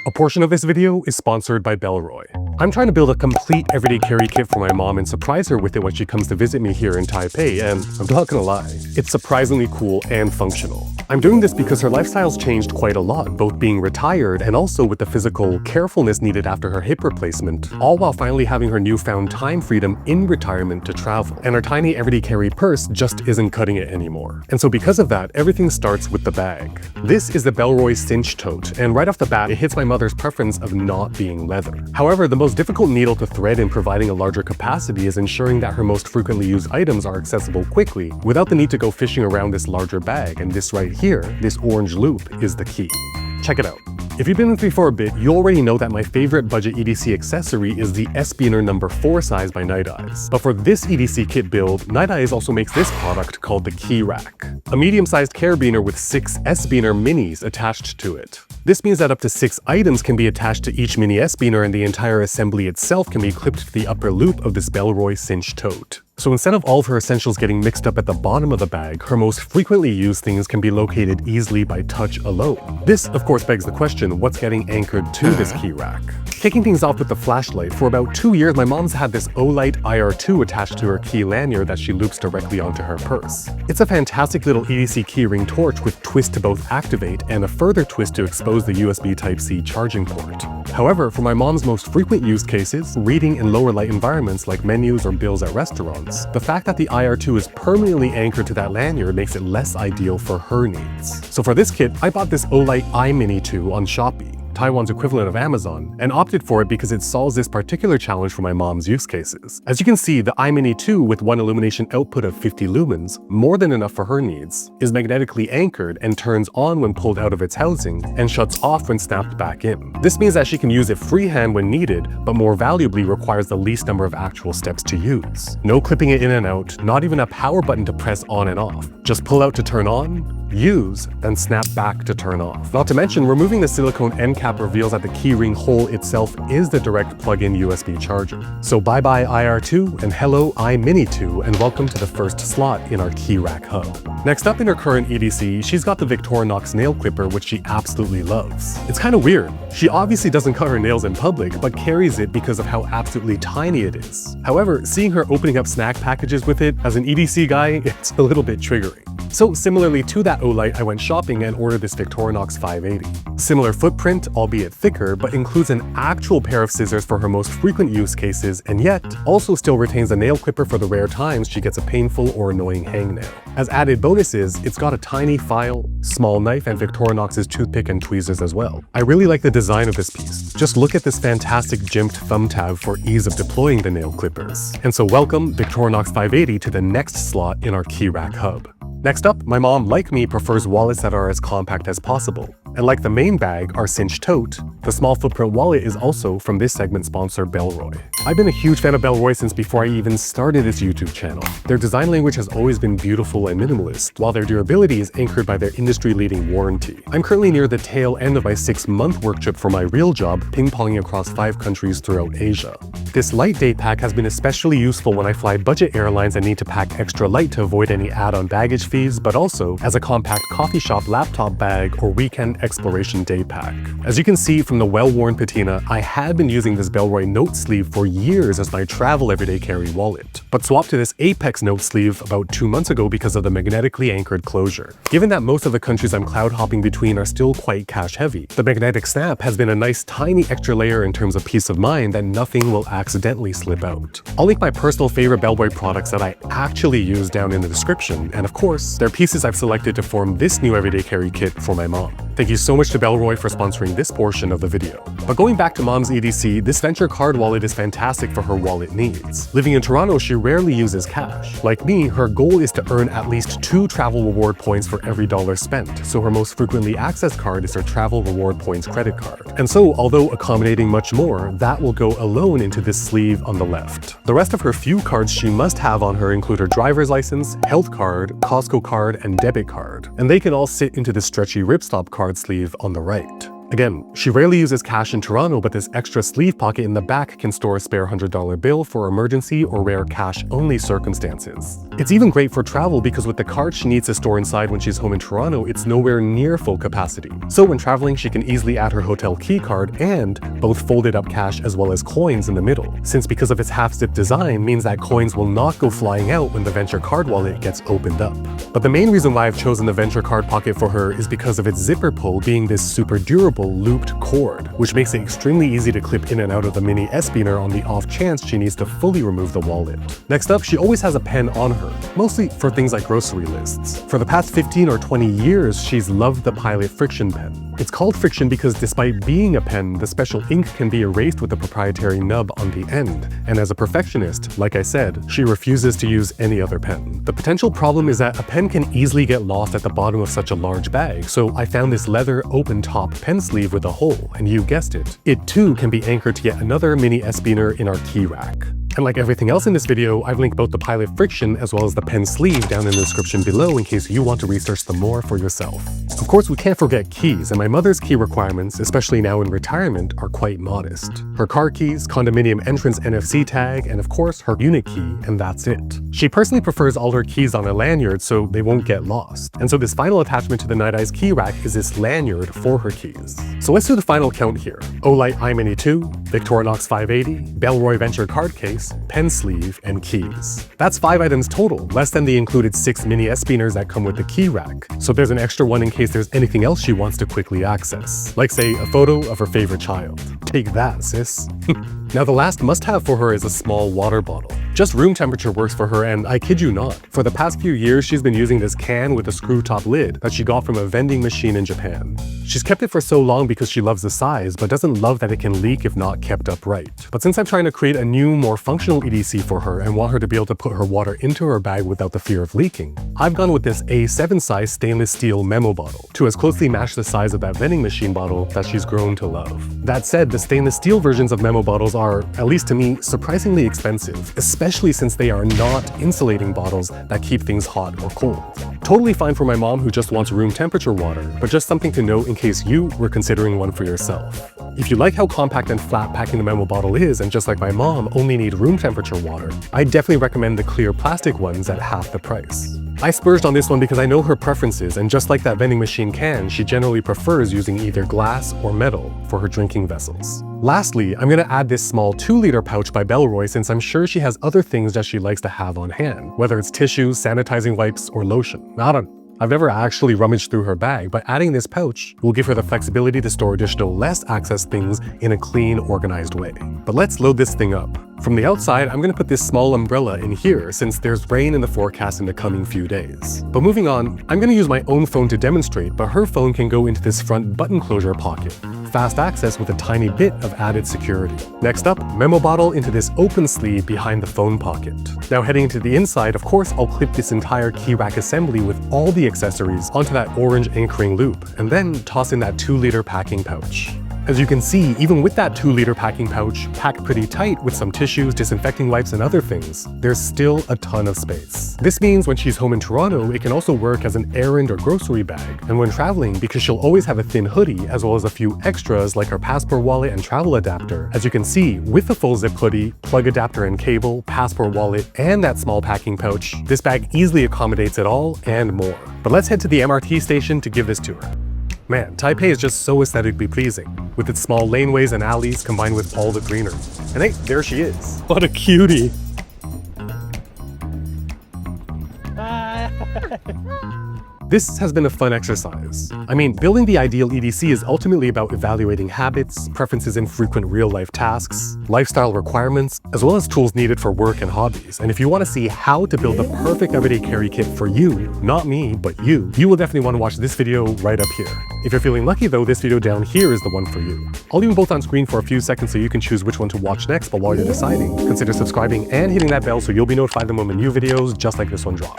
A portion of this video is sponsored by Bellroy. I'm trying to build a complete everyday carry kit for my mom and surprise her with it when she comes to visit me here in Taipei, and I'm not gonna lie, it's surprisingly cool and functional. I'm doing this because her lifestyle's changed quite a lot, both being retired and also with the physical carefulness needed after her hip replacement, all while finally having her newfound time freedom in retirement to travel. And her tiny everyday carry purse just isn't cutting it anymore. And so because of that, everything starts with the bag. This is the Bellroy cinch tote, and right off the bat, it hits my mother's preference of not being leather. However, the most difficult needle to thread in providing a larger capacity is ensuring that her most frequently used items are accessible quickly without the need to go fishing around this larger bag, and this right here, this orange loop, is the key. Check it out. If you've been with me for a bit, you already know that my favorite budget EDC accessory is the S-Beaner number 4 size by Night Eyes. But for this EDC kit build, Night Eyes also makes this product called the Key Rack, a medium-sized carabiner with 6 S-Beaner minis attached to it. This means that up to 6 items can be attached to each mini S-Beaner, and the entire assembly itself can be clipped to the upper loop of this Bellroy cinch tote. So instead of all of her essentials getting mixed up at the bottom of the bag, her most frequently used things can be located easily by touch alone. This, of course, begs the question, what's getting anchored to this key rack? Kicking things off with the flashlight, for about 2 years, my mom's had this Olight IR2 attached to her key lanyard that she loops directly onto her purse. It's a fantastic little EDC keyring torch with twist to both activate and a further twist to expose the USB Type-C charging port. However, for my mom's most frequent use cases, reading in lower light environments like menus or bills at restaurants, the fact that the IR2 is permanently anchored to that lanyard makes it less ideal for her needs. So for this kit, I bought this Olight iMini 2 on Shopee, Taiwan's equivalent of Amazon, and opted for it because it solves this particular challenge for my mom's use cases. As you can see, the iMini 2 with one illumination output of 50 lumens, more than enough for her needs, is magnetically anchored and turns on when pulled out of its housing and shuts off when snapped back in. This means that she can use it freehand when needed, but more valuably requires the least number of actual steps to use. No clipping it in and out, not even a power button to press on and off. Just pull out to turn on, use, then snap back to turn off. Not to mention, removing the silicone end cap reveals that the keyring hole itself is the direct plug-in USB charger. So bye-bye IR2 and hello iMini 2, and welcome to the first slot in our key rack hub. Next up in her current EDC, she's got the Victorinox nail clipper, which she absolutely loves. It's kind of weird. She obviously doesn't cut her nails in public, but carries it because of how absolutely tiny it is. However, seeing her opening up snack packages with it, as an EDC guy, it's a little bit triggering. So similarly to that Olight, I went shopping and ordered this Victorinox 580. Similar footprint, albeit thicker, but includes an actual pair of scissors for her most frequent use cases, and yet also still retains a nail clipper for the rare times she gets a painful or annoying hangnail. As added bonuses, it's got a tiny file, small knife, and Victorinox's toothpick and tweezers as well. I really like the design of this piece. Just look at this fantastic jimped thumb tab for ease of deploying the nail clippers. And so welcome Victorinox 580 to the next slot in our key rack hub. Next up, my mom, like me, prefers wallets that are as compact as possible. And like the main bag, our cinch tote, the small footprint wallet is also from this segment sponsor Bellroy. I've been a huge fan of Bellroy since before I even started this YouTube channel. Their design language has always been beautiful and minimalist, while their durability is anchored by their industry-leading warranty. I'm currently near the tail end of my 6-month work trip for my real job, ping-ponging across 5 countries throughout Asia. This light day pack has been especially useful when I fly budget airlines and need to pack extra light to avoid any add-on baggage fees, but also as a compact coffee shop laptop bag or weekend exploration day pack. As you can see from the well-worn patina, I had been using this Bellroy note sleeve for years as my travel everyday carry wallet, but swapped to this Apex note sleeve about 2 months ago because of the magnetically anchored closure. Given that most of the countries I'm cloud hopping between are still quite cash heavy, the magnetic snap has been a nice tiny extra layer in terms of peace of mind that nothing will accidentally slip out. I'll link my personal favorite Bellroy products that I actually use down in the description, and of course, they're pieces I've selected to form this new everyday carry kit for my mom. Thank you so much to Bellroy for sponsoring this portion of the video. But going back to mom's EDC, this Venture card wallet is fantastic for her wallet needs. Living in Toronto, she rarely uses cash. Like me, her goal is to earn at least 2 travel reward points for every dollar spent, so her most frequently accessed card is her travel reward points credit card. And so, although accommodating much more, that will go alone into this sleeve on the left. The rest of her few cards she must have on her include her driver's license, health card, Costco card, and debit card, and they can all sit into the stretchy ripstop card sleeve on the right. Again, she rarely uses cash in Toronto, but this extra sleeve pocket in the back can store a spare $100 bill for emergency or rare cash-only circumstances. It's even great for travel because with the card she needs to store inside when she's home in Toronto, it's nowhere near full capacity. So when traveling, she can easily add her hotel key card and both folded up cash as well as coins in the middle, since because of its half-zip design means that coins will not go flying out when the Venture card wallet gets opened up. But the main reason why I've chosen the Venture card pocket for her is because of its zipper pull being this super durable looped cord, which makes it extremely easy to clip in and out of the mini S-Beaner on the off chance she needs to fully remove the wallet. Next up, she always has a pen on her, mostly for things like grocery lists. For the past 15 or 20 years, she's loved the Pilot Friction pen. It's called Friction because despite being a pen, the special ink can be erased with a proprietary nub on the end, and as a perfectionist, like I said, she refuses to use any other pen. The potential problem is that a pen can easily get lost at the bottom of such a large bag, so I found this leather open top pen sleeve with a hole, and you guessed it. It too can be anchored to yet another mini S-Beaner in our key rack. And like everything else in this video, I've linked both the Pilot Friction as well as the pen sleeve down in the description below in case you want to research them more for yourself. Of course, we can't forget keys, and my mother's key requirements, especially now in retirement, are quite modest. Her car keys, condominium entrance NFC tag, and of course her unit key, and that's it. She personally prefers all her keys on a lanyard so they won't get lost. And so this final attachment to the Night Eyes key rack is this lanyard for her keys. So let's do the final count here. Olight iMini 2, Victorinox 580, Bellroy Venture card case, pen sleeve, and keys. That's 5 items total, less than the included 6 mini S-Beaners that come with the key rack. So there's an extra one in case there's anything else she wants to quickly access. Like say, a photo of her favorite child. Take that, sis. Now the last must-have for her is a small water bottle. Just room temperature works for her, and I kid you not, for the past few years she's been using this can with a screw top lid that she got from a vending machine in Japan. She's kept it for so long because she loves the size, but doesn't love that it can leak if not kept upright. But since I'm trying to create a new, more functional EDC for her and want her to be able to put her water into her bag without the fear of leaking, I've gone with this A7 size stainless steel memo bottle to as closely match the size of that vending machine bottle that she's grown to love. That said, the stainless steel versions of memo bottles are, at least to me, surprisingly expensive, especially since they are not insulating bottles that keep things hot or cold. Totally fine for my mom who just wants room temperature water, but just something to note in case you were considering one for yourself. If you like how compact and flat packing the memo bottle is, and just like my mom only need room temperature water, I definitely recommend the clear plastic ones at half the price. I splurged on this one because I know her preferences, and just like that vending machine can, she generally prefers using either glass or metal for her drinking vessels. Lastly, I'm going to add this small 2-liter pouch by Bellroy since I'm sure she has other things that she likes to have on hand, whether it's tissues, sanitizing wipes, or lotion. I've never actually rummaged through her bag, but adding this pouch will give her the flexibility to store additional less access things in a clean, organized way. But let's load this thing up. From the outside, I'm going to put this small umbrella in here since there's rain in the forecast in the coming few days. But moving on, I'm going to use my own phone to demonstrate, but her phone can go into this front button closure pocket. Fast access with a tiny bit of added security. Next up, memo bottle into this open sleeve behind the phone pocket. Now heading into the inside, of course, I'll clip this entire key rack assembly with all the accessories onto that orange anchoring loop, and then toss in that 2-liter packing pouch. As you can see, even with that 2-liter packing pouch, packed pretty tight with some tissues, disinfecting wipes, and other things, there's still a ton of space. This means when she's home in Toronto, it can also work as an errand or grocery bag, and when traveling, because she'll always have a thin hoodie, as well as a few extras like her passport wallet and travel adapter. As you can see, with the full zip hoodie, plug adapter and cable, passport wallet, and that small packing pouch, this bag easily accommodates it all and more. But let's head to the MRT station to give this to her. Man, Taipei is just so aesthetically pleasing, with its small laneways and alleys combined with all the greenery. And hey, there she is. What a cutie. This has been a fun exercise. I mean, building the ideal EDC is ultimately about evaluating habits, preferences in frequent real-life tasks, lifestyle requirements, as well as tools needed for work and hobbies. And if you want to see how to build the perfect everyday carry kit for you, not me, but you will definitely want to watch this video right up here. If you're feeling lucky though, this video down here is the one for you. I'll leave them both on screen for a few seconds so you can choose which one to watch next, but while you're deciding, consider subscribing and hitting that bell so you'll be notified when new videos just like this one drop.